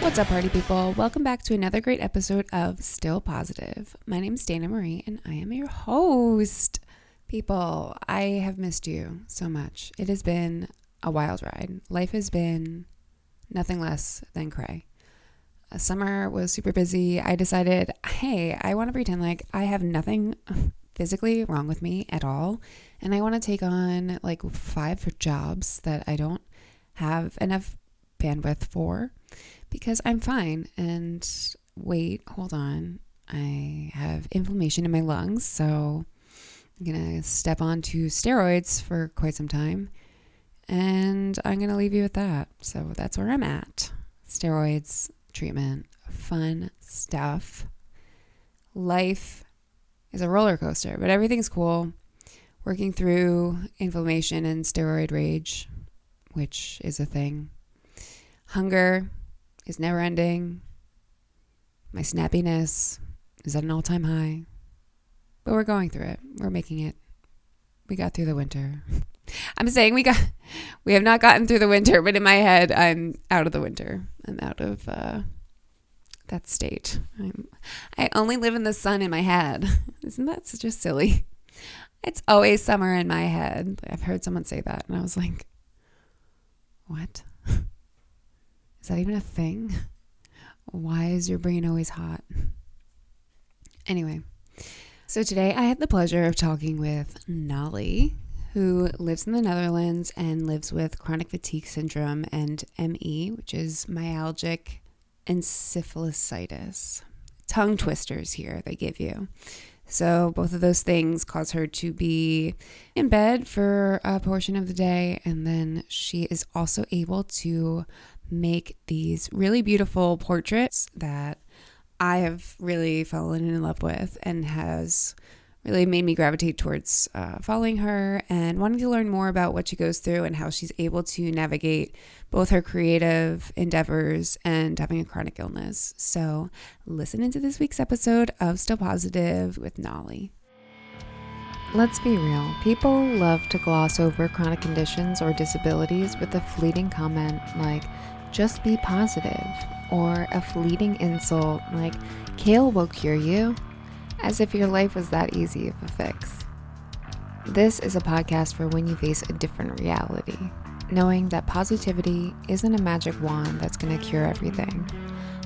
What's up, party people? Welcome back to another great episode of Still Positive. My name is Dayna Marie, and I am your host. People, I have missed you so much. It has been a wild ride. Life has been nothing less than cray. Summer was super busy. I decided, hey, I want to pretend like I have nothing physically wrong with me at all, and I want to take on like 5 jobs that I don't have enough bandwidth for, because I'm fine. And wait, hold on. I have inflammation in my lungs, so I'm going to step onto steroids for quite some time. And I'm going to leave you with that. So that's where I'm at. Steroids, treatment, fun stuff. Life is a roller coaster, but everything's cool. Working through inflammation and steroid rage, which is a thing. Hunger is never ending. My snappiness is at an all-time high. But we're going through it. We're making it. We got through the winter. I'm saying we have not gotten through the winter, but in my head, I'm out of the winter. I'm out of that state. I only live in the sun in my head. Isn't that just silly? It's always summer in my head. I've heard someone say that, and I was like, what? Is that even a thing? Why is your brain always hot? Anyway, so today I had the pleasure of talking with Noli, who lives in the Netherlands and lives with chronic fatigue syndrome and ME, which is myalgic encephalomyelitis. Tongue twisters here they give you. So both of those things cause her to be in bed for a portion of the day, and then she is also able to make these really beautiful portraits that I have really fallen in love with and has really made me gravitate towards following her and wanting to learn more about what she goes through and how she's able to navigate both her creative endeavors and having a chronic illness. So listen into this week's episode of Still Positive with Noli. Let's be real. People love to gloss over chronic conditions or disabilities with a fleeting comment like, just be positive, or a fleeting insult like, kale will cure you, as if your life was that easy of a fix. This is a podcast for when you face a different reality, knowing that positivity isn't a magic wand that's going to cure everything,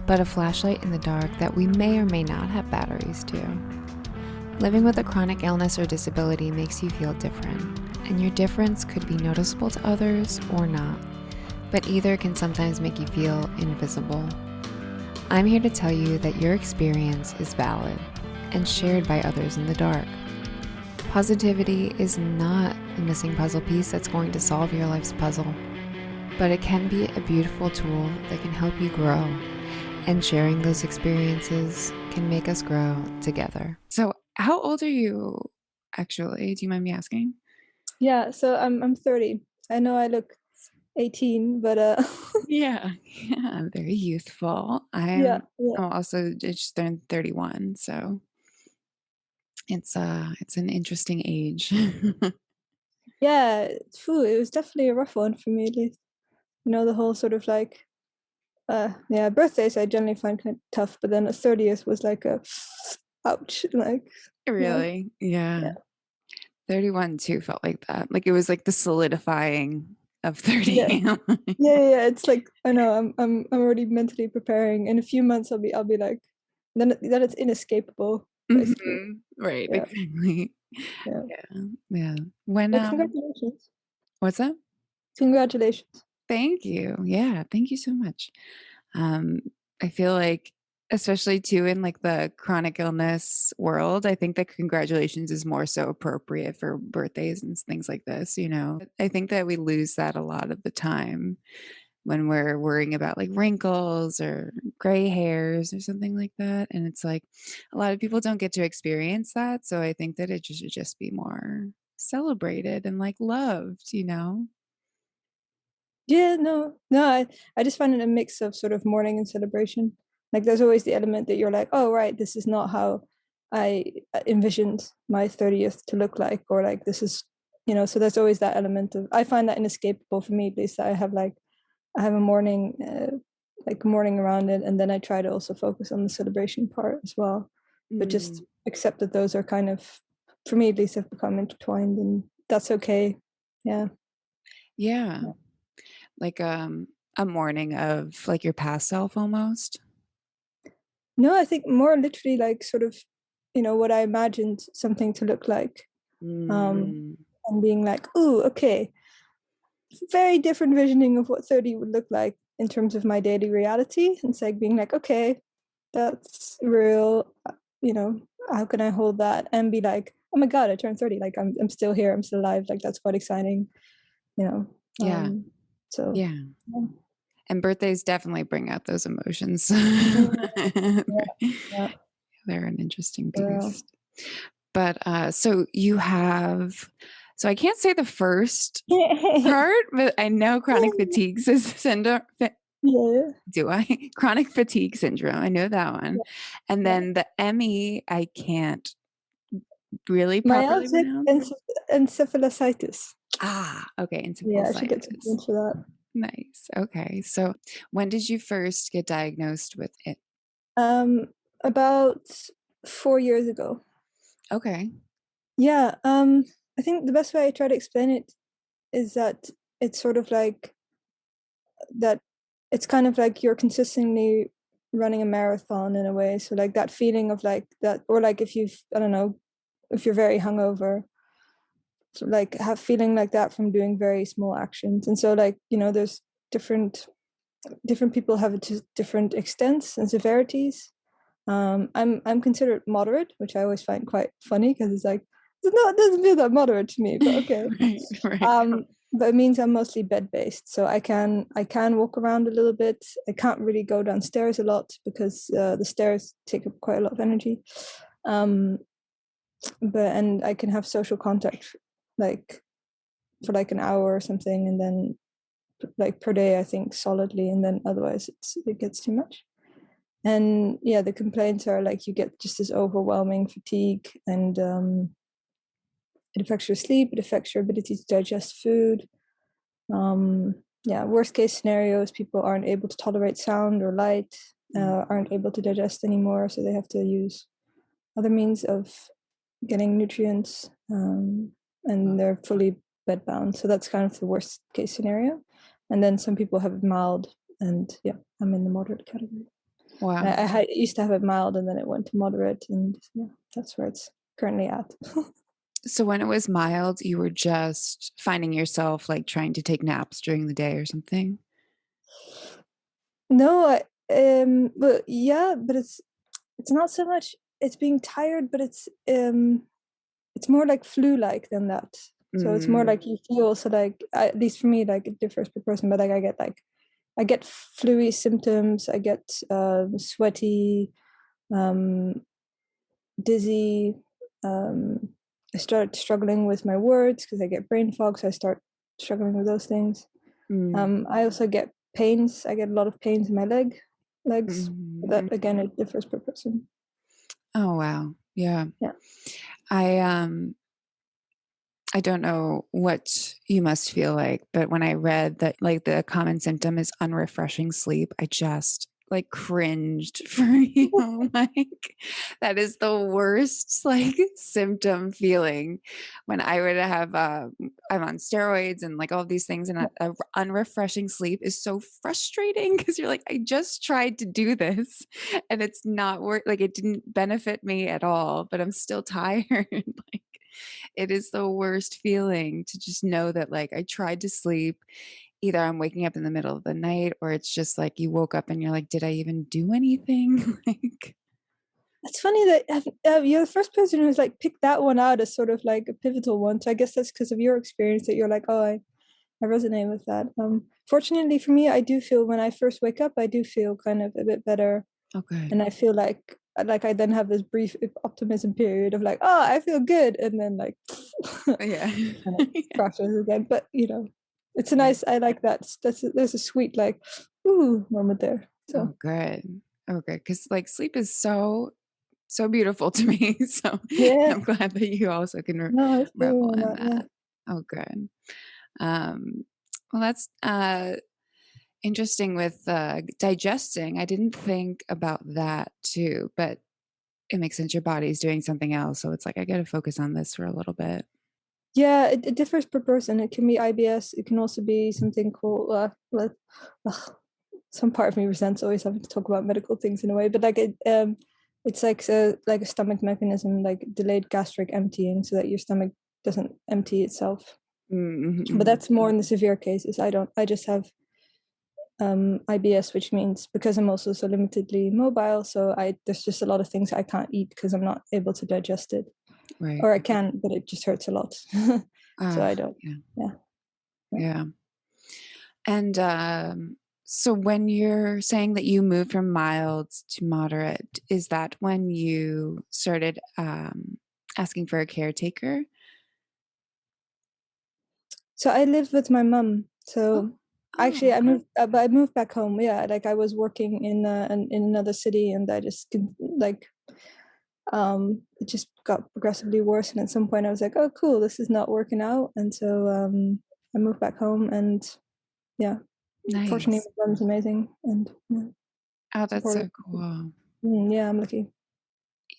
but a flashlight in the dark that we may or may not have batteries to. Living with a chronic illness or disability makes you feel different, and your difference could be noticeable to others or not, but either can sometimes make you feel invisible. I'm here to tell you that your experience is valid and shared by others in the dark. Positivity is not the missing puzzle piece that's going to solve your life's puzzle, but it can be a beautiful tool that can help you grow, and sharing those experiences can make us grow together. So how old are you actually? Do you mind me asking? Yeah, so I'm 30. I know I look 18, but Yeah, I'm very youthful. I'm also just turned 31, so it's an interesting age. Yeah, it was definitely a rough one for me, at least. You know, the whole sort of like birthdays I generally find kind of tough, but then a 30th was like a ouch, like Really? Yeah. 31 too felt like that. Like it was like the solidifying of 30. Yeah. Yeah. It's like I know I'm already mentally preparing. In a few months I'll be like then it's inescapable, basically. Mm-hmm. Right, Yeah. exactly. Yeah. Yeah. When Well, congratulations. what's that? Congratulations. Thank you. Yeah, thank you so much. I feel like, especially too in like the chronic illness world, I think that congratulations is more so appropriate for birthdays and things like this, you know. I think that we lose that a lot of the time when we're worrying about like wrinkles or gray hairs or something like that. And it's like a lot of people don't get to experience that. So I think that it should just be more celebrated and like loved, you know? Yeah, no. I just find it a mix of sort of mourning and celebration. Like there's always the element that you're like, oh right, this is not how I envisioned my 30th to look like, or like this is, you know. So there's always that element of, I find that inescapable for me, at least. That I have a mourning like mourning around it, and then I try to also focus on the celebration part as well, but just Mm. accept that those are kind of, for me at least, have become intertwined, and that's okay. Yeah. Yeah. Like a mourning of like your past self almost. No, I think more literally like sort of, what I imagined something to look like. Mm. And being like, ooh, okay, very different visioning of what 30 would look like in terms of my daily reality. And it's like being like, okay, that's real, how can I hold that and be like, oh my God, I turned 30. Like I'm still here, I'm still alive. Like that's quite exciting, you know. Yeah. So Yeah. And birthdays definitely bring out those emotions. yeah, yeah, They're an interesting yeah. beast. But so you have, so I can't say the first part, but I know chronic fatigue syndrome. Yeah. Do I? Chronic fatigue syndrome. I know that one. And Yeah. then the ME, I can't really properly Myalgic pronounce. encephalomyelitis. Okay. Yeah, I should get some Encephalitis. points for that. Nice. Okay. So when did you first get diagnosed with it? About 4 years ago. Okay. Yeah. I think the best way I try to explain it is that it's sort of like that. It's kind of like you're consistently running a marathon in a way. So like that feeling of like that, or like if you've, I don't know, if you're very hungover, so like have feeling like that from doing very small actions. And so like, there's different people have it to different extents and severities. I'm considered moderate, which I always find quite funny because it's like, no, it doesn't feel that moderate to me, but okay. Right. But it means I'm mostly bed based, so I can walk around a little bit. I can't really go downstairs a lot because the stairs take up quite a lot of energy. Um, and I can have social contact like for like an hour or something, and then like per day, I think solidly, and then otherwise it gets too much. And yeah, the complaints are like you get just this overwhelming fatigue, and it affects your sleep, it affects your ability to digest food. Yeah, worst case scenarios, people aren't able to tolerate sound or light, aren't able to digest anymore, so they have to use other means of getting nutrients, and they're fully bedbound. So that's kind of the worst case scenario. And then some people have it mild, and yeah, I'm in the moderate category. Wow. I used to have it mild, and then it went to moderate, and yeah, that's where it's currently at. So when it was mild, you were just finding yourself like trying to take naps during the day or something? No, but yeah, but it's not so much it's being tired, but it's more like flu-like than that. So it's more Mm. like you feel, so like at least for me, like it differs per person, but like I get flu-y symptoms. I get sweaty, um, dizzy. I start struggling with my words because I get brain fog, so I start struggling with those things. Mm. I also get pains. I get a lot of pains in my legs. Mm. That again, it differs per person. Oh, wow. Yeah. Yeah. I I don't know what you must feel like, but when I read that like the common symptom is unrefreshing sleep, I just like cringed for you. Like that is the worst like symptom feeling when I would have I'm on steroids and like all these things, and a unrefreshing sleep is so frustrating because you're like, I just tried to do this and it's not work, like it didn't benefit me at all, but I'm still tired. Like it is the worst feeling to just know that like I tried to sleep. Either I'm waking up in the middle of the night or it's just like you woke up and you're like, did I even do anything? Like, It's funny that you're the first person who's like picked that one out as sort of like a pivotal one. So I guess that's because of your experience that you're like, oh, I resonate with that. Fortunately for me, I do feel when I first wake up, I do feel kind of a bit better, okay. and I feel like I then have this brief optimism period of like, oh, I feel good, and then like Yeah. and it crashes again. But it's a Yeah. nice. I like that. There's a sweet like, ooh moment there. Oh, So good. Oh, good. Because like sleep is so beautiful to me. So yeah, I'm glad that you also can no, I feel you revel on in that. Yeah. that. Oh, good. Um, well, that's Interesting with digesting. I didn't think about that too, but it makes sense. Your body's doing something else. So it's like, I got to focus on this for a little bit. Yeah, it differs per person. It can be IBS. It can also be something called some part of me resents always having to talk about medical things in a way, but like it's like a stomach mechanism, like delayed gastric emptying, so that your stomach doesn't empty itself. But that's more in the severe cases. I just have IBS, which means because I'm also so limitedly mobile, so there's just a lot of things I can't eat because I'm not able to digest it. Right. Or I can, but it just hurts a lot. So I don't. Yeah. And so when you're saying that you moved from mild to moderate, is that when you started asking for a caretaker? So I lived with my mum. So actually, but I moved back home. Yeah, like I was working in another city, and I just like it just got progressively worse. And at some point, I was like, oh, cool, this is not working out. And so I moved back home, and yeah, fortunately, Nice. my mum's amazing, and Oh, that's supportive. so cool. Yeah, I'm lucky.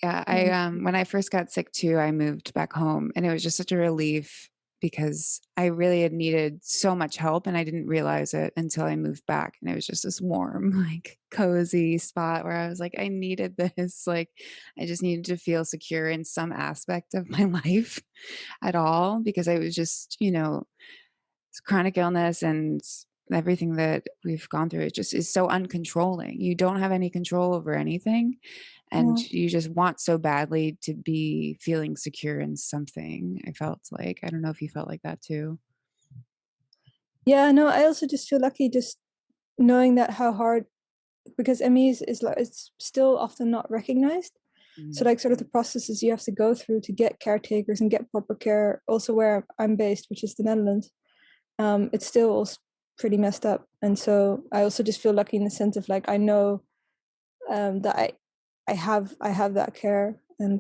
Yeah, I when I first got sick too, I moved back home, and it was just such a relief because I really had needed so much help, and I didn't realize it until I moved back, and it was just this warm, like cozy spot where I was like, I needed this, like I just needed to feel secure in some aspect of my life at all because I was just, chronic illness and everything that we've gone through, it just is so uncontrolling. You don't have any control over anything. And Yeah. you just want so badly to be feeling secure in something. I felt like, I don't know if you felt like that too. Yeah, no, I also just feel lucky just knowing that how hard, because ME is like it's still often not recognized. So like sort of the processes you have to go through to get caretakers and get proper care, also where I'm based, which is the Netherlands, it's still pretty messed up. And so I also just feel lucky in the sense of like I know that I have that care, and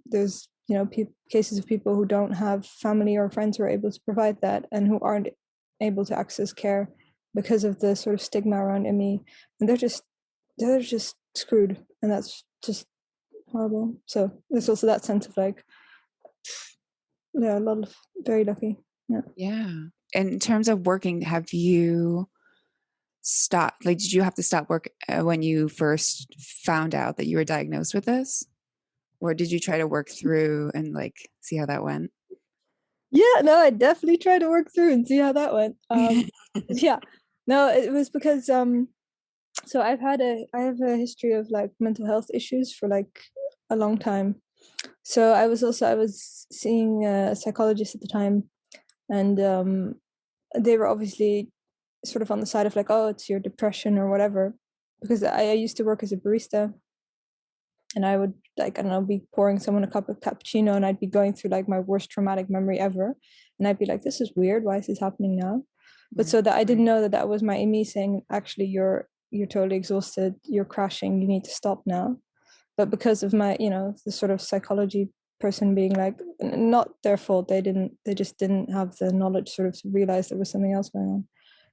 there's cases of people who don't have family or friends who are able to provide that and who aren't able to access care because of the sort of stigma around ME, and they're just screwed, and that's just horrible. So there's also that sense of like, yeah, a lot of very lucky. Yeah. Yeah. In terms of working, have you stopped? Like, did you have to stop work when you first found out that you were diagnosed with this? Or did you try to work through and like see how that went? Yeah, no, I definitely tried to work through and see how that went. Yeah, no, it was because so I have a history of like mental health issues for like a long time. So I was seeing a psychologist at the time, and they were obviously sort of on the side of like, oh, it's your depression or whatever, because I used to work as a barista, and I would, like, I don't know, be pouring someone a cup of cappuccino, and I'd be going through like my worst traumatic memory ever, and I'd be like, this is weird, why is this happening now? But so that I didn't know that that was my ME saying, actually, you're totally exhausted, you're crashing, you need to stop now. But because of my, the sort of psychology person being like, not their fault, they just didn't have the knowledge sort of to realize there was something else going on.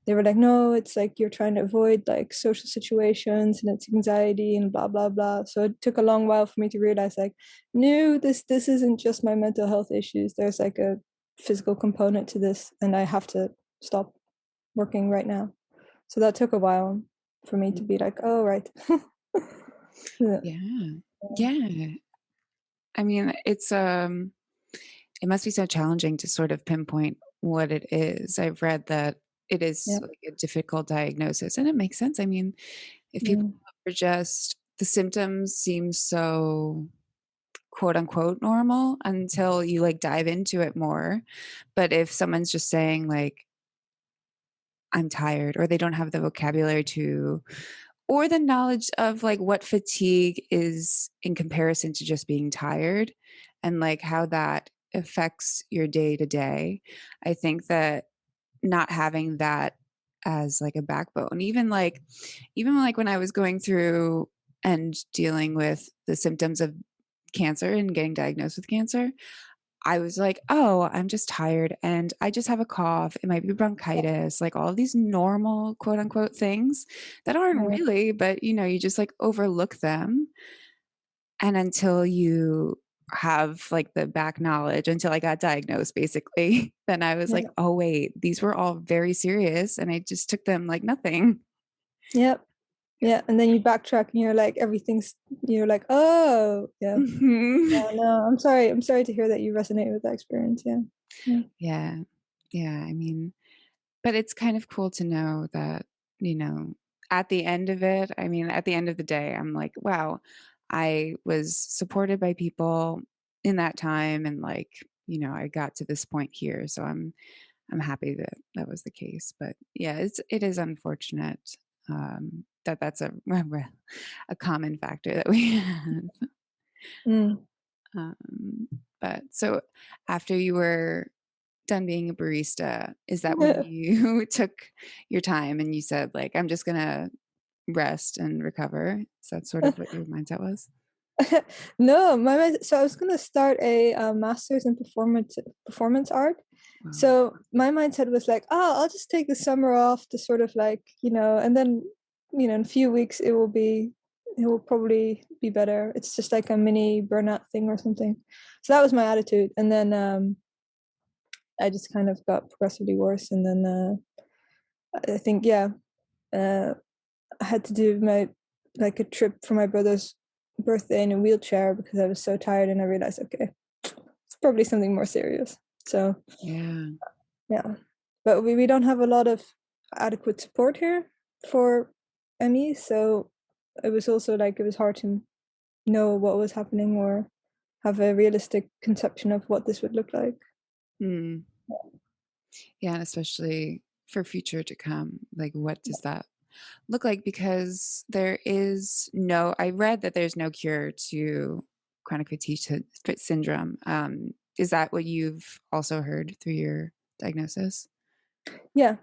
They were like, no, it's like you're trying to avoid like social situations, and it's anxiety and blah blah blah. So it took a long while for me to realize like, no, this isn't just my mental health issues, there's like a physical component to this, and I have to stop working right now. So that took a while for me to be like, oh, right. Yeah. Yeah. I mean, it must be so challenging to sort of pinpoint what it is. I've read that it is Yeah. like a difficult diagnosis, and it makes sense. I mean, if people Mm. are just the symptoms seem so quote unquote normal until you like dive into it more. But if someone's just saying like, I'm tired, or they don't have the vocabulary to, or the knowledge of like what fatigue is in comparison to just being tired and like how that affects your day to day. I think that not having that as like a backbone, even like when I was going through and dealing with the symptoms of cancer and getting diagnosed with cancer, I was like, oh, I'm just tired and I just have a cough. It might be bronchitis, like all of these normal quote unquote things that aren't Right. really, but you just like overlook them. And until you have like the back knowledge, until I got diagnosed, basically, then I was like, Yeah. oh, wait, these were all very serious. And I just took them like nothing. Yep. Yeah. And then you backtrack and you're like, oh, yeah. Mhm. Yeah, no, I'm sorry. I'm sorry to hear that you resonate with that experience. Yeah. Yeah. Yeah. Yeah. I mean, but it's kind of cool to know that, you know, at the end of it, I mean, at the end of the day, I'm like, wow, I was supported by people in that time and like, I got to this point here. So I'm happy that that was the case. But yeah, it is unfortunate that that's a common factor that we have. Mm. Um, but so after you were done being a barista, is that when you took your time and you said, like, I'm just gonna rest and recover? Is that sort of what your mindset was? No, so I was gonna start a master's in performance art. Wow. So my mindset was like, oh, I'll just take the summer off to sort of like, and then, in a few weeks it will probably be better. It's just like a mini burnout thing or something. So that was my attitude. And then I just kind of got progressively worse. And then I think, yeah, uh, I had to do like a trip for my brother's birthday in a wheelchair because I was so tired, and I realized, okay, it's probably something more serious. So Yeah. yeah, but we don't have a lot of adequate support here for ME, so it was also like it was hard to know what was happening or have a realistic conception of what this would look like. Hmm. Yeah, and especially for future to come, like what does that look like? Because I read that there's no cure to chronic fatigue syndrome. Is that what you've also heard through your diagnosis? Yeah,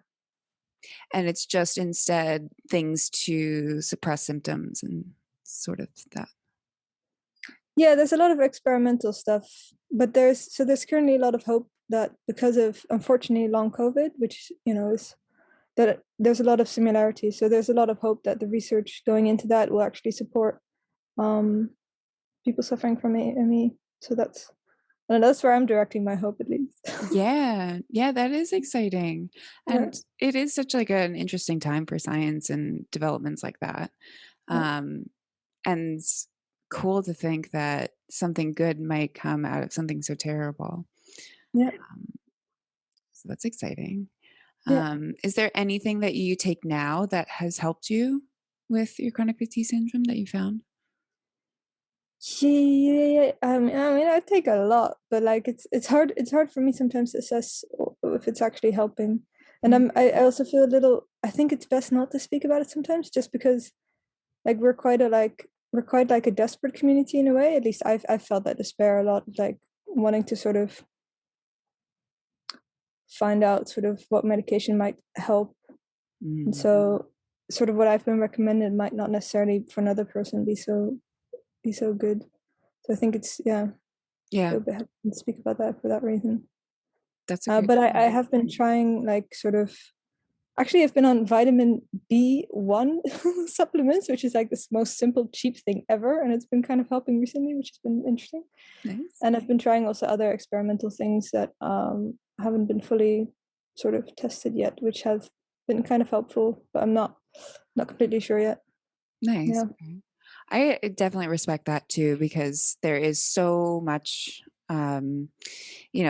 And it's just instead things to suppress symptoms and sort of that. yeah. There's a lot of experimental stuff, but there's currently a lot of hope that because of unfortunately long COVID, which is that there's a lot of similarities. So there's a lot of hope that the research going into that will actually support um, people suffering from AME. So that's where I'm directing my hope, at least. Yeah, yeah, that is exciting. Yeah, And it is such like an interesting time for science and developments like that. yeah, Um, and it's cool to think that something good might come out of something so terrible. yeah, Um, so that's exciting. yeah. Is there anything that you take now that has helped you with your chronic fatigue syndrome that you found? Yeah, I mean, I take a lot, but like it's hard. It's hard for me sometimes to assess if it's actually helping. And Mm, I also feel a little. I think it's best not to speak about it sometimes, just because like we're quite like a desperate community in a way. At least I've felt that despair a lot, like wanting to sort of find out sort of what medication might help. And mm, so sort of what I've been recommended might not necessarily for another person be so good. So I think it's yeah, yeah, a bit hesitant to speak about that for that reason. that's a great But I point. have been trying like sort of actually I've been on vitamin B1 supplements, which is like this most simple cheap thing ever, and it's been kind of helping recently, which has been interesting. Nice. And I've been trying also other experimental things that haven't been fully sort of tested yet, which have been kind of helpful, but I'm not completely sure yet. Nice. Yeah. Okay. I definitely respect that too, because there is so much, um,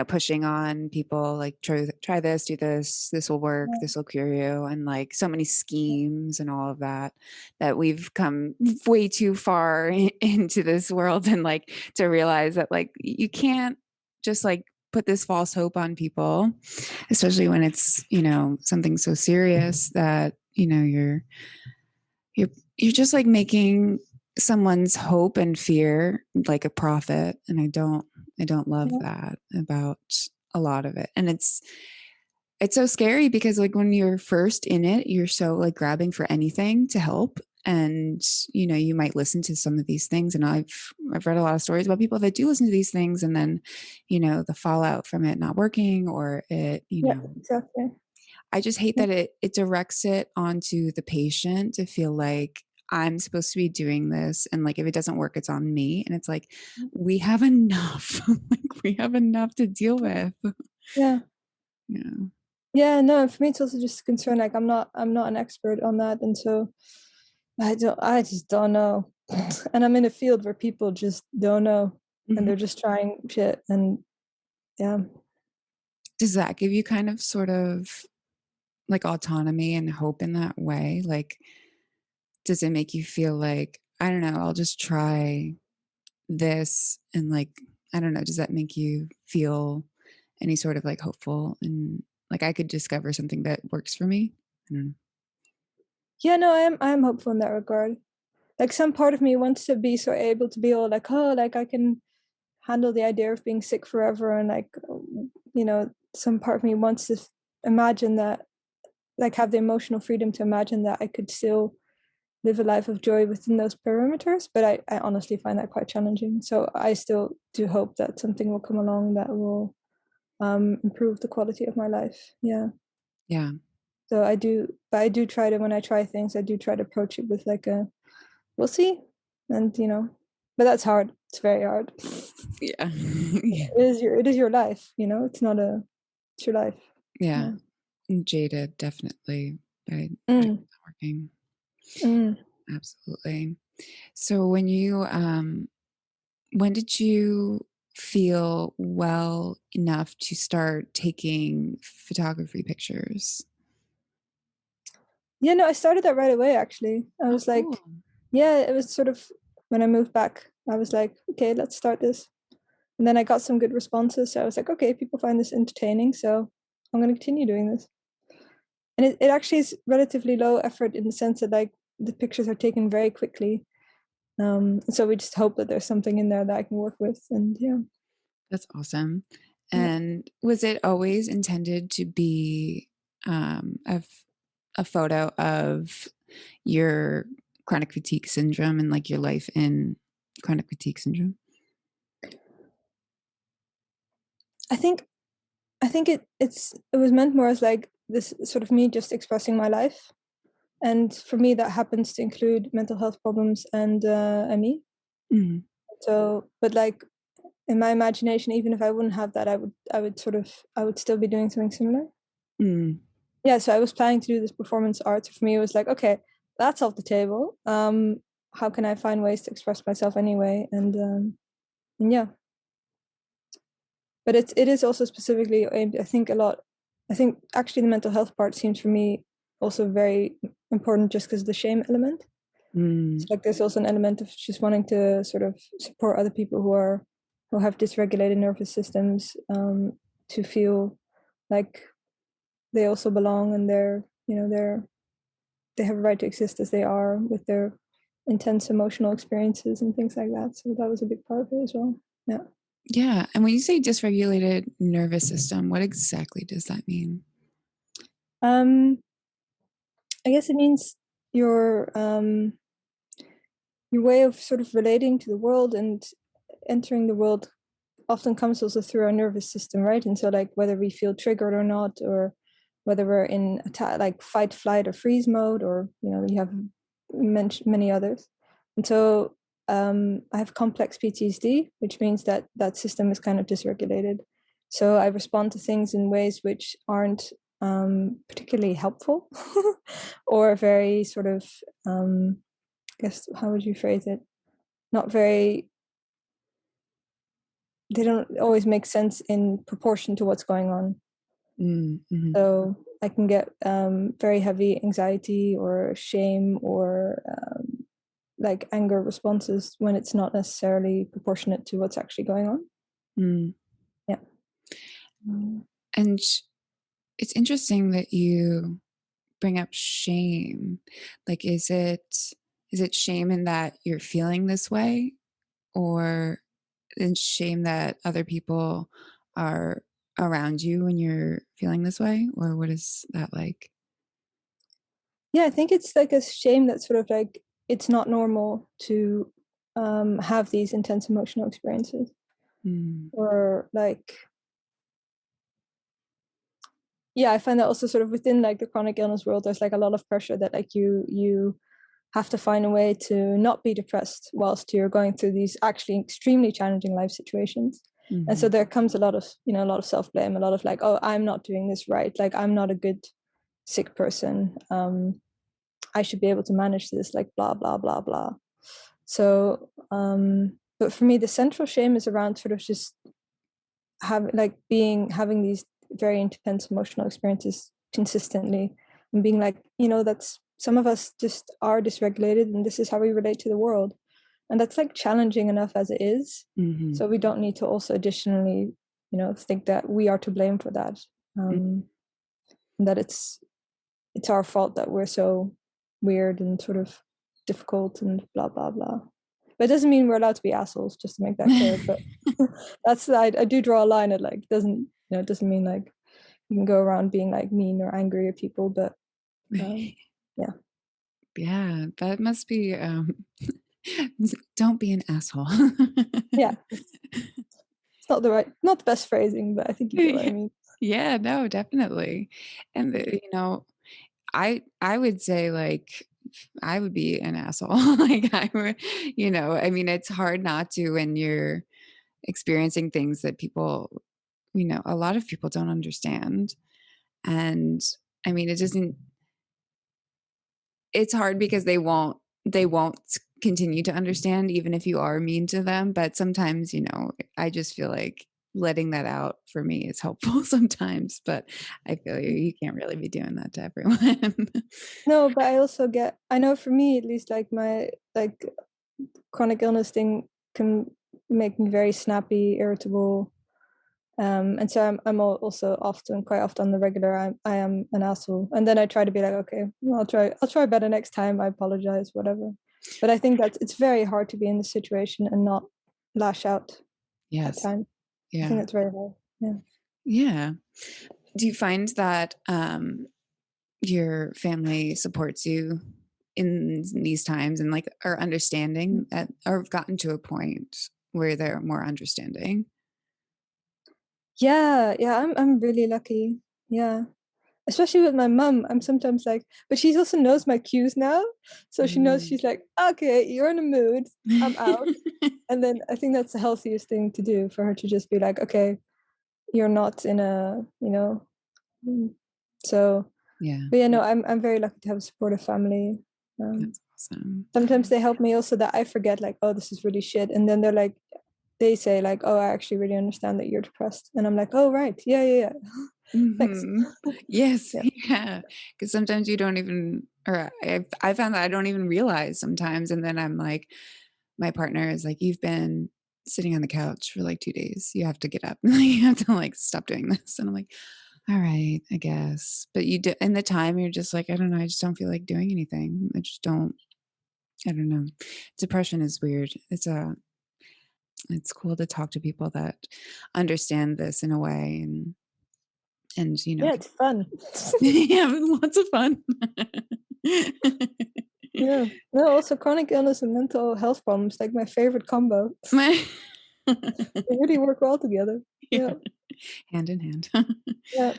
pushing on people like try this, do this will work, this will cure you, and like so many schemes and all of that, that we've come way too far into this world and like to realize that like you can't just like put this false hope on people, especially when it's, something so serious that, you're just like making someone's hope and fear like a profit, and I don't love Yeah. that about a lot of it. And it's so scary because like when you're first in it, you're so like grabbing for anything to help, And, you might listen to some of these things. And I've read a lot of stories about people that do listen to these things and then, the fallout from it not working or it, Yeah, exactly. I just hate that it directs it onto the patient to feel like I'm supposed to be doing this. And like, if it doesn't work, it's on me. And it's like, we have enough, like we have enough to deal with. Yeah. Yeah. Yeah, no, for me it's also just a concern. Like I'm not an expert on that. And so I just don't know. And I'm in a field where people just don't know and Mhm. they're just trying shit and yeah. Does that give you kind of sort of like autonomy and hope in that way? Like, does it make you feel like, I don't know, I'll just try this and like, I don't know, does that make you feel any sort of like hopeful and like I could discover something that works for me? Yeah, no, I am hopeful in that regard. Like some part of me wants to be so able to be all like, oh, like I can handle the idea of being sick forever and like some part of me wants to imagine that, like have the emotional freedom to imagine that I could still live a life of joy within those perimeters, but I honestly find that quite challenging. So I still do hope that something will come along that will improve the quality of my life. Yeah. Yeah. So I do try to, when I try things, I do try to approach it with like a, we'll see. And but that's hard. It's very hard. Yeah. Yeah. It is your life, it's your life. Yeah. Yeah. Jaded, definitely, by Mm, not working. mm. Absolutely. So when did you feel well enough to start taking photography pictures? Yeah, no, I started that right away actually. I Oh, was like, cool. yeah, it was sort of when I moved back, I was like, okay, let's start this. And then I got some good responses. So I was like, okay, people find this entertaining. So I'm going to continue doing this. And it actually is relatively low effort in the sense that like the pictures are taken very quickly. So we just hope that there's something in there that I can work with. And yeah. That's awesome. Yeah. And was it always intended to be um, a, f- a photo of your chronic fatigue syndrome and like your life in chronic fatigue syndrome? I think it was meant more as like this sort of me just expressing my life. And for me that happens to include mental health problems and ME. Mm, So but like in my imagination, even if I wouldn't have that, I would still be doing something similar. mm, Yeah, so I was planning to do this performance art. So for me it was like, okay, that's off the table. How can I find ways to express myself anyway? And yeah. But it is also specifically aimed, I think actually the mental health part seems for me also very important just because of the shame element. mm, So like there's also an element of just wanting to sort of support other people who have dysregulated nervous systems, to feel like they also belong and they have a right to exist as they are with their intense emotional experiences and things like that. So that was a big part of it as well. Yeah. yeah. And when you say dysregulated nervous system, what exactly does that mean? Um, I guess it means your way of sort of relating to the world and entering the world often comes also through our nervous system, right? And so like whether we feel triggered or not, or whether we're in attack, like fight, flight, or freeze mode, or you have many others. And so I have complex PTSD, which means that that system is kind of dysregulated. So I respond to things in ways which aren't particularly helpful or very sort of I guess how would you phrase it? Not very, they don't always make sense in proportion to what's going on. Mm, mhm, So I can get very heavy anxiety or shame or like anger responses when it's not necessarily proportionate to what's actually going on. mm. Yeah. Mm. And it's interesting that you bring up shame. Like, is it shame in that you're feeling this way, or in shame that other people are around you when you're feeling this way, or what is that like? Yeah, I think it's like a shame that sort of like it's not normal to have these intense emotional experiences. Or like, yeah, I find that also sort of within like the chronic illness world, there's like a lot of pressure that like you have to find a way to not be depressed whilst you're going through these actually extremely challenging life situations. And so there comes a lot of self-blame, a lot of like, oh, I'm not doing this right, like I'm not a good sick person, I should be able to manage this, like blah blah blah blah. So but for me the central shame is around sort of just having these very intense emotional experiences consistently, and being like, that's, some of us just are dysregulated and this is how we relate to the world, and that's like challenging enough as it is. So we don't need to also additionally think that we are to blame for that, and that it's our fault that we're so weird and sort of difficult and blah blah blah. But it doesn't mean we're allowed to be assholes, just to make that clear. But that's, I do draw a line at like, doesn't it doesn't mean like you can go around being like mean or angry at people. But yeah, that must be don't be an asshole. Yeah, it's not the best phrasing, but I think you get what I mean. Yeah, no, definitely. And I would say like I would be an asshole. Like I would, I mean, it's hard not to when you're experiencing things that people, a lot of people don't understand. And I mean, it's hard because they won't continue to understand even if you are mean to them. But sometimes, I just feel like letting that out for me is helpful sometimes, but I feel you can't really be doing that to everyone. No, but I know for me at least, like my like chronic illness thing can make me very snappy, irritable, and so I'm also quite often on the regular, I am an asshole, and then I try to be like, okay, well, I'll try better next time, I apologize, whatever. But I think that it's very hard to be in this situation and not lash out at times. I think that's very hard. Yeah. Do you find that your family supports you in these times and like are understanding or gotten to a point where they're more understanding? Yeah, I'm really lucky. Yeah. Especially with my mum, I'm sometimes like, but she also knows my cues now. So she knows, she's like, okay, you're in a mood, I'm out. And then I think that's the healthiest thing to do, for her to just be like, okay, you're not in a, so Yeah. But yeah, no, I'm very lucky to have a supportive family. That's awesome. Sometimes they help me also that I forget, like, oh, this is really shit. And then they say like, oh, I actually really understand that you're depressed. And I'm like, oh, right. Yeah. Thanks. Yes. Yeah. Because sometimes you don't even, or I found that I don't even realize sometimes. And then I'm like, my partner is like, you've been sitting on the couch for like 2 days. You have to get up. You have to like stop doing this. And I'm like, all right, I guess. But you do, in the time, you're just like, I don't know. I just don't feel like doing anything. I don't know. Depression is weird. It's cool to talk to people that understand this in a way and Yeah, it's fun. yeah, lots of fun. Yeah. No, also chronic illness and mental health problems, like my favorite combo. They really work well together. Yeah. Hand in hand. Yeah.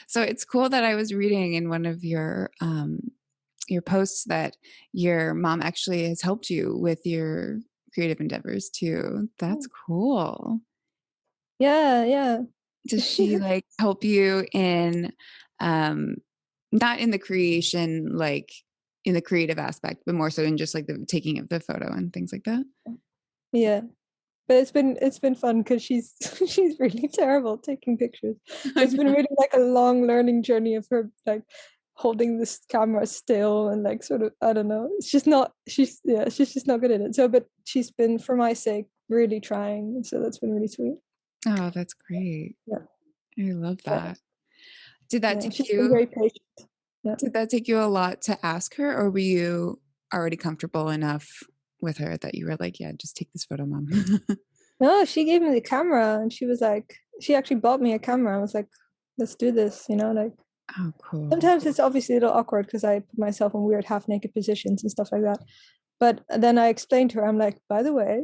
So it's cool that I was reading in one of your posts that your mom actually has helped you with your creative endeavors too. That's cool. Yeah. Does she like help you in not in the creation, like in the creative aspect, but more so in just like the taking of the photo and things like that? Yeah. But it's been fun because she's she's really terrible at taking pictures. So it's been really like a long learning journey of her like holding this camera still and like sort of, I don't know. It's just not, she's just not good at it. So but she's been, for my sake, really trying. So that's been really sweet. Oh, that's great. Yeah. I love that. Did that take She's been you very patient. Yeah. Did that take you a lot to ask her, or were you already comfortable enough with her that you were like, yeah, just take this photo, mom? No, she gave me the camera and she was like, she actually bought me a camera. I was like, let's do this, like. Oh, cool. Sometimes it's obviously a little awkward because I put myself in weird half naked positions and stuff like that. But then I explained to her, I'm like, by the way,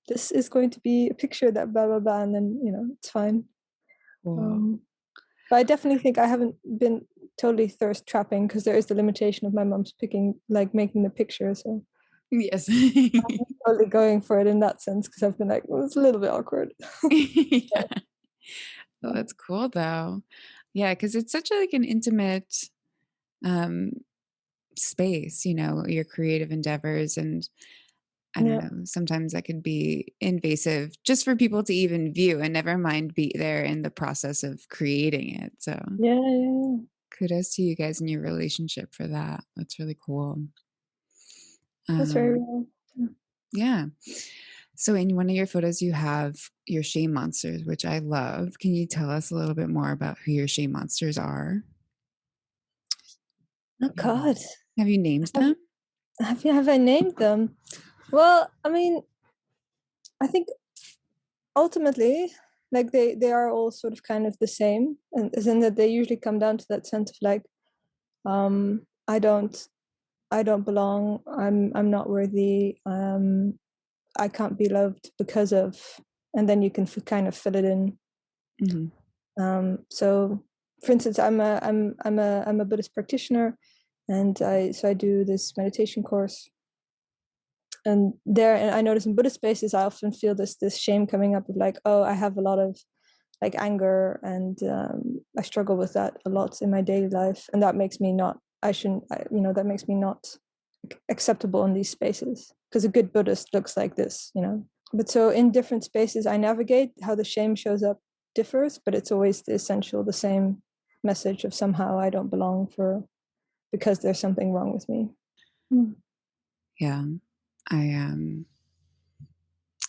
this is going to be a picture that blah, blah, blah. And then, it's fine. Cool. But I definitely think I haven't been totally thirst trapping because there is the limitation of my mom's making the picture. So Yes. I'm totally going for it in that sense because I've been like, well, it's a little bit awkward. Yeah. Oh, that's cool though. Yeah, because it's such like an intimate um space, your creative endeavors. And I don't Yeah. know, sometimes that could be invasive just for people to even view, and never mind be there in the process of creating it. So Yeah. Yeah. kudos to you guys and your relationship for that. That's really cool. That's very Um, real. yeah. So in one of your photos, you have your shame monsters, which I love. Can you tell us a little bit more about who your shame monsters are? Oh God. Have you named Have, them? have I named them? Well, I mean, I think ultimately, like they are all sort of kind of the same, and as in that they usually come down to that sense of like, um, I don't I don't belong. I'm not worthy. I can't be loved because of, and then you can kind of fill it in. Mm-hmm. So, for instance, I'm a Buddhist practitioner, and I do this meditation course, and I notice in Buddhist spaces I often feel this shame coming up of like, oh, I have a lot of like anger, and I struggle with that a lot in my daily life, and that makes me not. That makes me not acceptable in these spaces because a good Buddhist looks like this. But so in different spaces I navigate, how the shame shows up differs, but it's always the same message of somehow I don't belong because there's something wrong with me. Yeah. I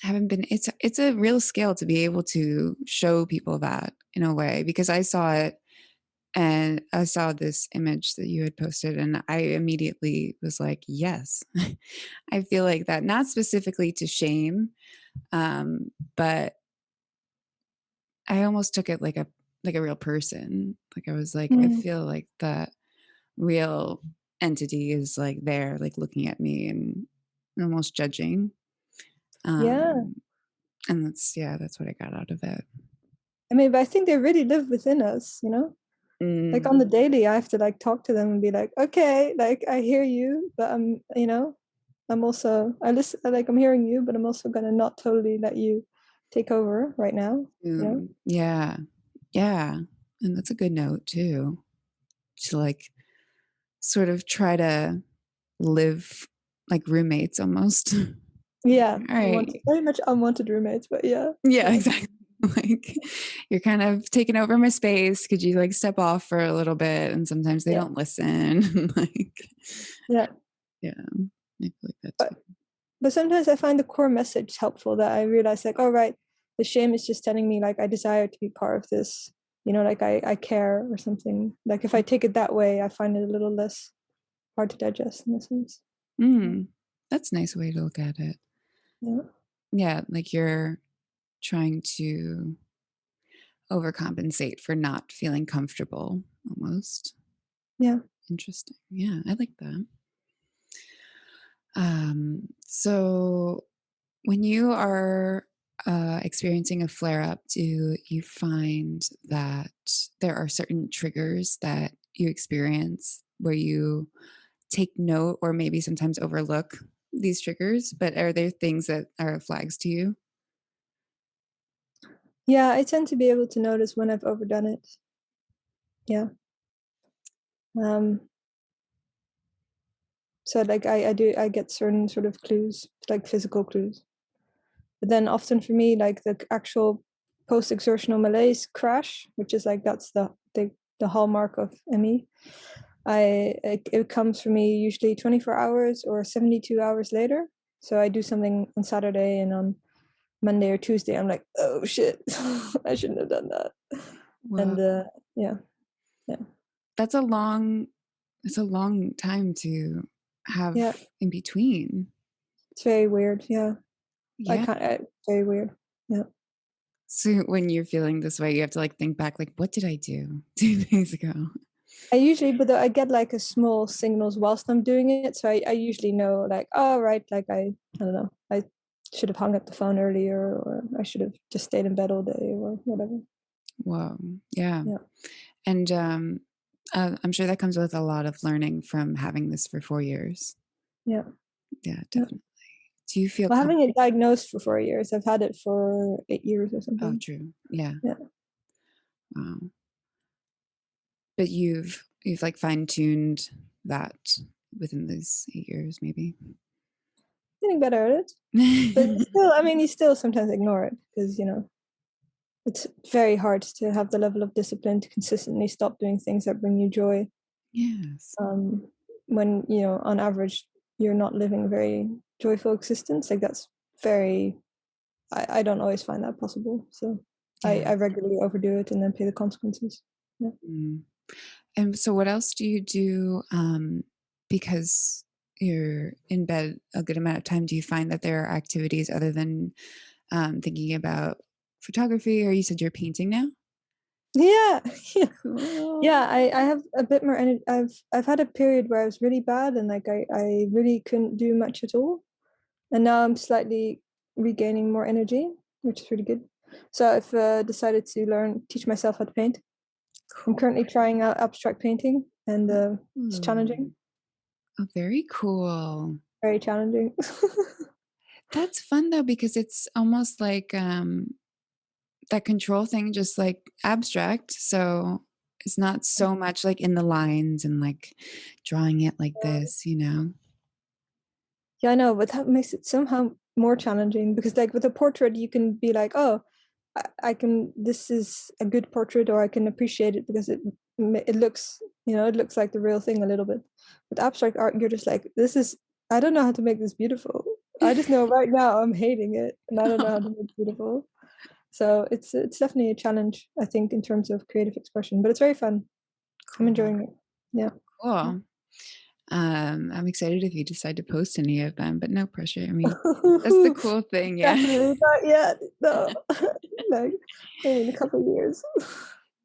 haven't been it's a real skill to be able to show people that in a way, because I saw it and I saw this image that you had posted and I immediately was like, yes. I feel like that, not specifically to shame, but I almost took it like a real person. Like I was like, I Mm. feel like that real entity is like there, like looking at me and almost judging. Yeah. Um, and that's what I got out of it. I mean, but I think they really live within us. Like Mm, on the daily, I have to like talk to them and be like, okay, like I hear you, but I'm also I listen, like I'm hearing you, but I'm also gonna not totally let you take over right now. yeah, yeah, and that's a good note too. To like sort of try to live like roommates almost. Yeah, All right. very much unwanted roommates, but yeah, Yeah, yeah, exactly. Like you're kind of taking over my space. Could you like step off for a little bit? And sometimes they yeah, don't listen. Like, yeah. yeah, I feel like that too. But sometimes I find the core message helpful that I realize like, oh right, the shame is just telling me like I desire to be part of this, like I care or something. Like if I take it that way, I find it a little less hard to digest in a sense. That's a nice way to look at it. Yeah. Yeah, like you're trying to overcompensate for not feeling comfortable almost. Yeah. Interesting. Yeah, I like that. So when you are experiencing a flare up, do you find that there are certain triggers that you experience where you take note or maybe sometimes overlook these triggers? But are there things that are flags to you? Yeah, I tend to be able to notice when I've overdone it. Yeah. Um, so like I get certain sort of clues, like physical clues. But then often for me, like the actual post-exertional malaise crash, which is like that's the hallmark of ME. It comes for me usually 24 hours or 72 hours later. So I do something on Saturday, and on Monday or Tuesday I'm like, oh shit, I shouldn't have done that. Well, And yeah, yeah, that's a long time to have yeah. in between. It's very weird. Yeah, I Yeah. can't. It's very weird. Yeah. So when you're feeling this way, you have to like think back, like, what did I do 2 days ago? I usually, but I get like a small signals whilst I'm doing it. So I usually know like, oh, right, like I don't know, I should have hung up the phone earlier, or I should have just stayed in bed all day or whatever. Whoa. Yeah. Yeah. And I'm sure that comes with a lot of learning from having this for 4 years. Yeah. Yeah, Yeah. definitely. Do you feel Well, having comfortable? it diagnosed for 4 years, I've had it for 8 years or Oh, something. true. Yeah. Yeah. Wow. But you've like fine-tuned that within these 8 years, maybe. Getting better at it. But still, I mean, you still sometimes ignore it because, it's very hard to have the level of discipline to consistently stop doing things that bring you joy. Yes. When, on average, you're not living a very joyful existence. Like that's very, I don't always find that possible. So Yeah. I regularly overdo it and then pay the consequences. Yeah. Mm. And so what else do you do because you're in bed a good amount of time? Do you find that there are activities other than thinking about photography, or you said you're painting now? Yeah. Yeah. Cool. Yeah, I have a bit more energy. I've had a period where I was really bad and like I really couldn't do much at all. And now I'm slightly regaining more energy, which is really good. So I've decided to teach myself how to paint. I'm Cool. currently trying out abstract painting, and it's challenging, Ooh. Oh, very cool. very challenging. That's fun though, because it's almost like that control thing, just like abstract. So it's not so much like in the lines and like drawing it like this. Yeah, I know, but that makes it somehow more challenging because, like, with a portrait, you can be like, oh, I can. This is a good portrait, or I can appreciate it because it looks, it looks like the real thing a little bit. With abstract art, you're just like, this is. I don't know how to make this beautiful. I just know right now I'm hating it, and I don't know how to make it beautiful. So it's definitely a challenge, I think, in terms of creative expression, but it's very fun. I'm Cool. enjoying it. Yeah. Cool. I'm excited if you decide to post any of them, but no pressure. I mean, that's the cool thing. Yeah. Definitely not yet. No. Like maybe in a couple of years.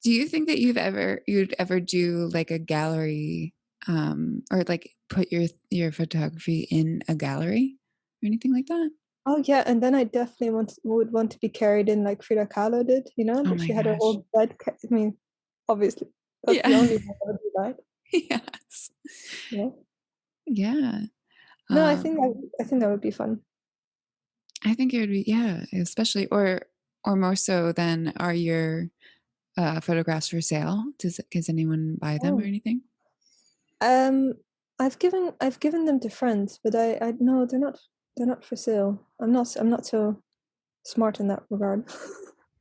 Do you think that you'd ever do like a gallery, or like put your photography in a gallery or anything like that? Oh yeah, and then I definitely would want to be carried in like Frida Kahlo did, Oh that my she had her gosh. whole bed. I mean, obviously, that's the Yeah. only way I would do that. Yes. Yeah. Yeah. No, Um, I think that would be fun. I think it would be, yeah, especially or more so than are your photographs for sale? Does anyone buy them or Oh. anything? Um, I've given them to friends, but I no, they're not for sale. I'm not so smart in that regard.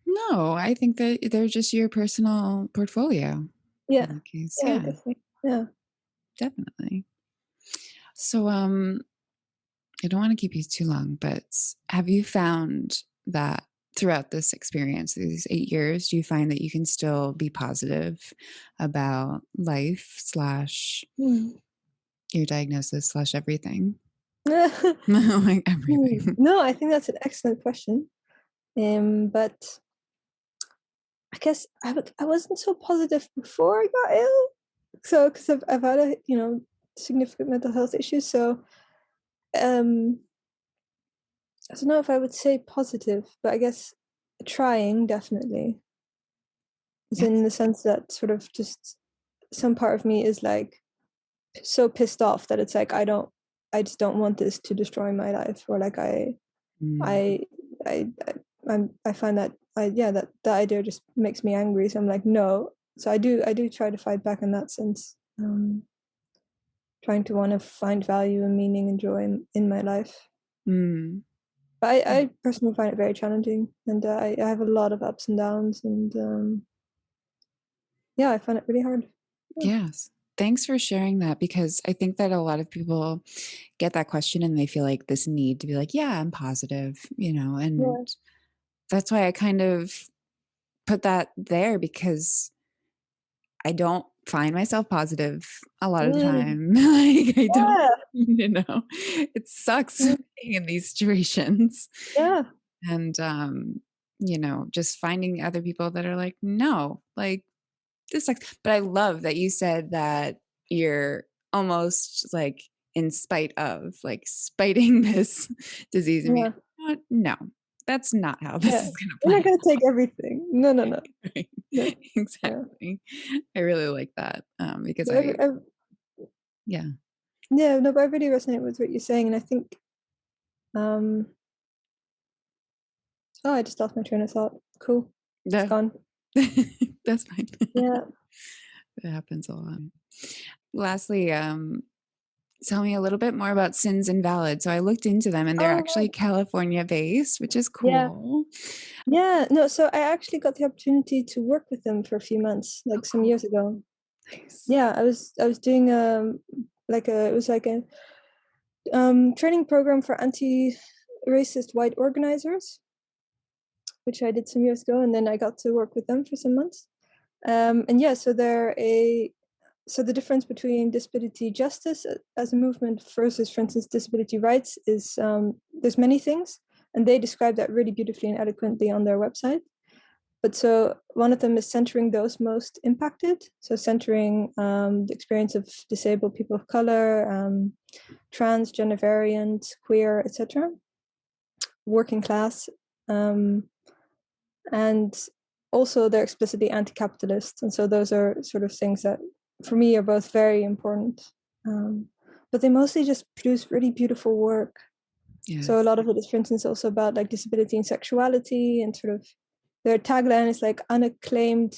No, I think that they're just your personal portfolio in Yeah. that case. Yeah, Yeah, definitely. Yeah. definitely. So, I don't want to keep you too long, but have you found that throughout this experience, these 8 years, do you find that you can still be positive about life slash Hmm. your diagnosis slash everything? Like everything. No, I think that's an excellent question. But I guess I wasn't so positive before I got ill. So because I've had significant mental health issues. So um I don't know if I would say positive, but I guess trying definitely is in Yes. the sense that sort of just some part of me is like so pissed off that it's like I just don't want this to destroy my life, or like Mm, I I I find that that the idea just makes me angry. So I'm like, no. So I do try to fight back in that sense. Trying to want to find value and meaning and joy in my life. mm. But Yeah. I personally find it very challenging, and I have a lot of ups and downs, and yeah, I find it really hard. Yeah. Yes. Thanks for sharing that, because I think that a lot of people get that question and they feel like this need to be like, yeah, I'm positive, and Yeah. that's why I kind of put that there, because I don't find myself positive a lot of the Mm, time. Like I don't, yeah. it sucks Mm, being in these situations. yeah. And just finding other people that are like, no, like this sucks. But I love that you said that you're almost like in spite of, like spiting this disease and being Yeah. like, no, that's not how this Yeah. is going to We're play not going to take everything. No, no, no. out. Right? No. Yeah. Exactly. I really like that because But yeah. yeah, no, but I really resonate with what you're saying. And I think, um, oh, I just lost my train of thought. Cool. It's Yeah. gone. That's fine. Yeah. It happens a lot. Lastly, tell me a little bit more about Sins Invalid. So I looked into them and they're Oh, actually right. California based, which is Yeah. cool. Yeah. No, so I actually got the opportunity to work with them for a few months, Oh, like some cool. years ago. Nice. Yeah, I was doing it was like a training program for anti-racist white organizers, which I did some years ago, and then I got to work with them for some months. And yeah, so the difference between disability justice as a movement versus, for instance, disability rights is there's many things, and they describe that really beautifully and eloquently on their website. But so one of them is centering those most impacted. So centering the experience of disabled people of color, trans, gender variant, queer, etc., working class, and also they're explicitly anti-capitalist. And so those are sort of things that, for me, are both very important. But they mostly just produce really beautiful work. Yes. So a lot of it is, for instance, also about like disability and sexuality, and sort of their tagline is like unashamed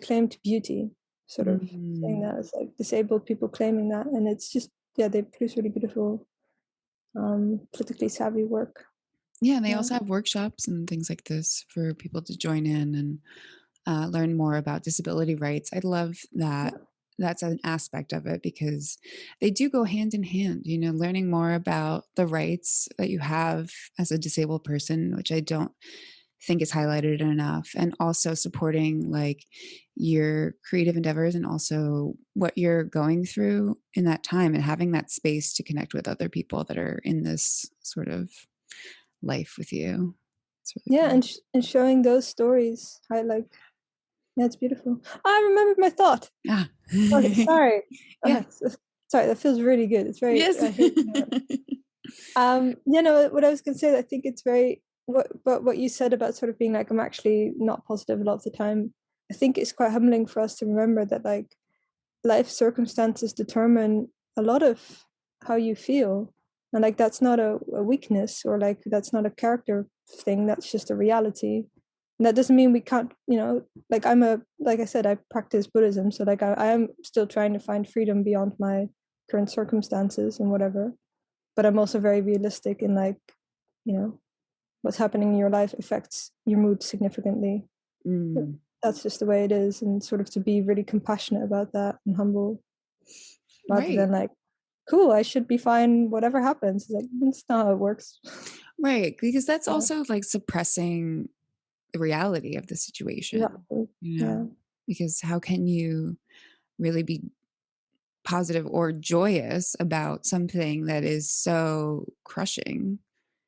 claim to beauty, sort of saying that as like disabled people claiming that. And it's just, yeah, they produce really beautiful, politically savvy work. Yeah, and they Yeah. also have workshops and things like this for people to join in and learn more about disability rights. I love that. Yeah. That's an aspect of it because they do go hand in hand, learning more about the rights that you have as a disabled person, which I don't think is highlighted enough, and also supporting like your creative endeavors and also what you're going through in that time and having that space to connect with other people that are in this sort of life with you. It's really Yeah, cool. and showing those stories, I like. Yeah, it's beautiful. I remembered my thought. Ah. Okay, sorry. Yeah. Sorry, that feels really good. It's very. Yes. I hate. What I was going to say, I think it's very. What you said about sort of being like, I'm actually not positive a lot of the time. I think it's quite humbling for us to remember that like life circumstances determine a lot of how you feel, and like that's not a weakness, or like that's not a character thing. That's just a reality. And that doesn't mean we can't, like like I said, I practice Buddhism, so like I am still trying to find freedom beyond my current circumstances and whatever. But I'm also very realistic in like, you know, what's happening in your life affects your mood significantly. That's just the way it is, and sort of to be really compassionate about that and humble, rather Right. than like, cool, I should be fine whatever happens. It's like, that's not how it works. Right. Because that's Yeah, also like suppressing the reality of the situation, exactly. Yeah. because how can you really be positive or joyous about something that is so crushing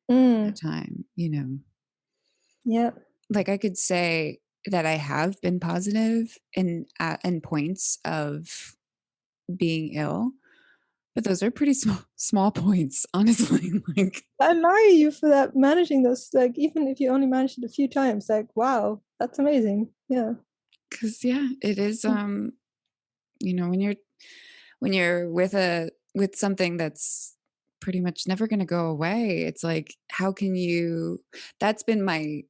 at time? Yeah. Like I could say that I have been positive in points of being ill, but those are pretty small points, honestly. Like, I admire you for that, managing those, like, even if you only managed it a few times, like, wow, that's amazing. Yeah. because yeah, it is. When you're with something that's pretty much never going to go away, it's like, how can you? That's been my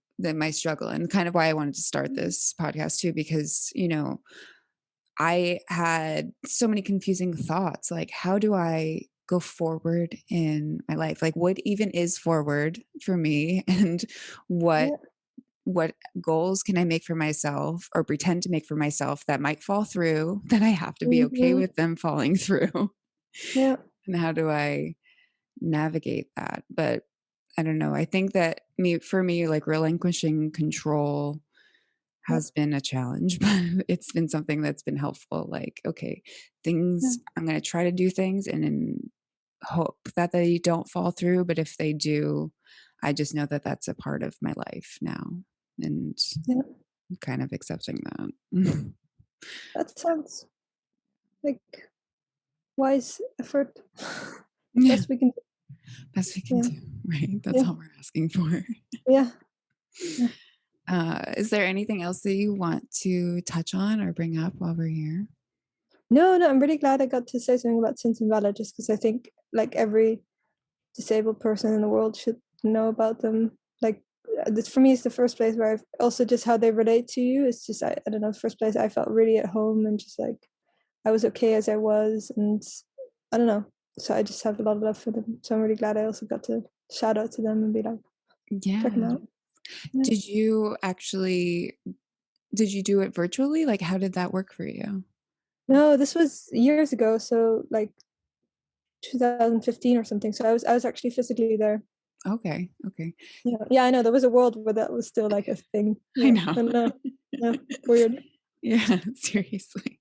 struggle, and kind of why I wanted to start this podcast too, because I had so many confusing thoughts. Like, how do I go forward in my life? Like, what even is forward for me? And what Yeah. what goals can I make for myself or pretend to make for myself that might fall through, that I have to be okay Hmm. with them falling through? Yeah. And how do I navigate that? But I don't know. I think that for me, like relinquishing control Yeah. has been a challenge, but it's been something that's been helpful. Like, okay, Yeah. I'm going to try to do things and then hope that they don't fall through. But if they do, I just know that that's a part of my life now, and Yeah. I'm kind of accepting that. That sounds like wise effort. Yeah, Best we can do. best we can Yeah. do, right? That's Yeah. all we're asking for. Yeah. Yeah. Is there anything else that you want to touch on or bring up while we're here? No, I'm really glad I got to say something about Invalid, just because I think like every disabled person in the world should know about them. Like this for me is the first place where I've also just how they relate to you. It's just I don't know, the first place I felt really at home and just like I was okay as I was, and I don't know. So I just have a lot of love for them. So I'm really glad I also got to shout out to them and be like, check them Yeah. out. Yeah. Did you do it virtually? Like, how did that work for you? No, this was years ago, so like 2015 or something. So I was actually physically there. Okay. Yeah, I know there was a world where that was still like a thing. I Yeah, know. I know. Yeah, weird. Yeah, seriously.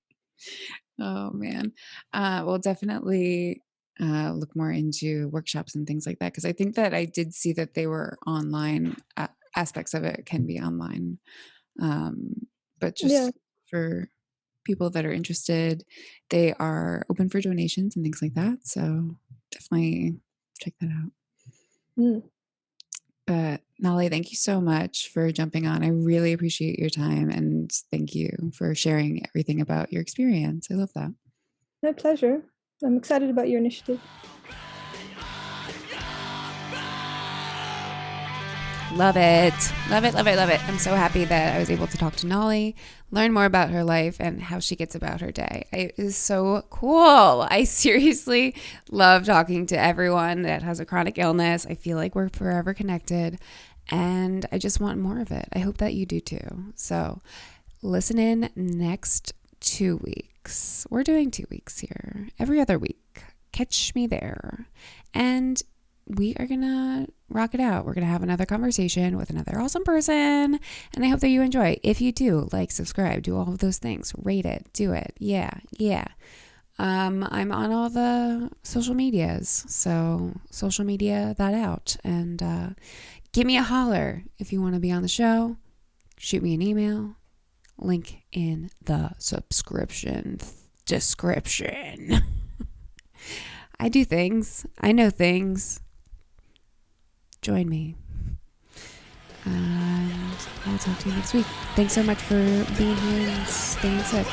Oh man. Well, definitely look more into workshops and things like that, because I think that I did see that they were online. Aspects of it can be online, but Yeah. just for people that are interested, they are open for donations and things like that. So definitely check that out. Mm. But Noli, thank you so much for jumping on. I really appreciate your time, and thank you for sharing everything about your experience. I love that. My pleasure. I'm excited about your initiative. Love it. Love it, love it, love it. I'm so happy that I was able to talk to Noli, learn more about her life and how she gets about her day. It is so cool. I seriously love talking to everyone that has a chronic illness. I feel like we're forever connected, and I just want more of it. I hope that you do too. So listen in next 2 weeks. We're doing 2 weeks here, every other week. Catch me there. And we are gonna rock it out. We're gonna have another conversation with another awesome person, and I hope that you enjoy. If you do, like, subscribe, do all of those things, rate it, do it. Yeah. I'm on all the social medias, so social media that out, and give me a holler if you want to be on the show. Shoot me an email. Link in the subscription description. I do things. I know things. Join me. And I'll talk to you next week. Thanks so much for being here and staying sick.